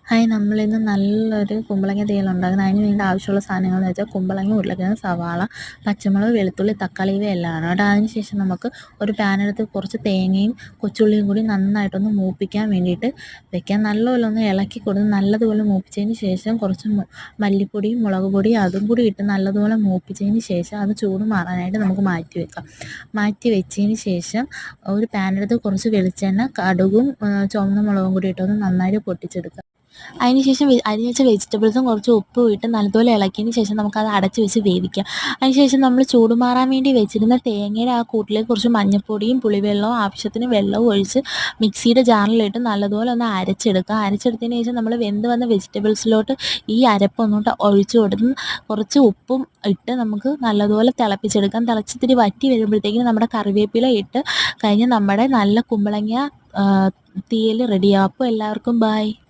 Hi, നമ്മളിന്ന് നല്ലൊരു കുമ്പളങ്ങ തീയൽ ഉണ്ടാക്കുന്നത്. അതിന് വേണ്ട ആവശ്യമുള്ള സാധനങ്ങളെന്ന് വെച്ചാൽ കുമ്പളങ്ങ, ഉരുളക്കിഴങ്ങ്, സവാള, പച്ചമുളക്, വെളുത്തുള്ളി, തക്കാളി ഇവയെല്ലാമാണ് കേട്ടോ. അതിന് ശേഷം നമുക്ക് ഒരു പാനെടുത്ത് കുറച്ച് തേങ്ങയും കൊച്ചുള്ളിയും കൂടി നന്നായിട്ടൊന്ന് മൂപ്പിക്കാൻ വേണ്ടിയിട്ട് വെക്കാം. നല്ലപോലെ ഒന്ന് ഇളക്കി കൊടുത്ത് നല്ലതുപോലെ മൂപ്പിച്ചതിന് ശേഷം കുറച്ച് മല്ലിപ്പൊടിയും മുളക് പൊടിയും അതും കൂടി ഇട്ട് നല്ലതുപോലെ മൂപ്പിച്ചതിന് ശേഷം അത് ചൂട് മാറാനായിട്ട് നമുക്ക് മാറ്റി വെക്കാം. മാറ്റി വെച്ചതിന് ശേഷം ഒരു പാനെടുത്ത് കുറച്ച് വെളിച്ചെണ്ണ, കടുകും ചുവന്ന മുളകും കൂടി ഇട്ടൊന്ന് നന്നായിട്ട് പൊട്ടിച്ചെടുക്കുക. അതിന് ശേഷം അരിഞ്ഞ് വെച്ച വെജിറ്റബിൾസും കുറച്ച് ഉപ്പും ഇട്ട് നല്ലതുപോലെ ഇളക്കിയതിന് ശേഷം നമുക്കത് അടച്ച് വെച്ച് വേവിക്കാം. അതിന് ശേഷം നമ്മൾ ചൂടുമാറാൻ വേണ്ടി വെച്ചിരുന്ന തേങ്ങയുടെ ആ കൂട്ടിലേക്ക് കുറച്ച് മഞ്ഞൾപ്പൊടിയും പുളിവെള്ളവും ആവശ്യത്തിന് വെള്ളവും ഒഴിച്ച് മിക്സിയുടെ ജാറിലിട്ട് നല്ലതുപോലെ ഒന്ന് അരച്ചെടുക്കുക. അരച്ചെടുത്തതിന് ശേഷം നമ്മൾ വെന്ത് വന്ന വെജിറ്റബിൾസിലോട്ട് ഈ അരപ്പൊന്നോട്ട് ഒഴിച്ച് കൊടുത്ത് കുറച്ച് ഉപ്പും ഇട്ട് നമുക്ക് നല്ലതുപോലെ തിളപ്പിച്ചെടുക്കാം. തിളച്ചിത്തിരി വറ്റി വരുമ്പോഴത്തേക്കും നമ്മുടെ കറിവേപ്പില ഇട്ട് കഴിഞ്ഞ് നമ്മുടെ നല്ല കുമ്പളങ്ങ തീയൽ റെഡിയാവും. അപ്പോൾ എല്ലാവർക്കും ബൈ.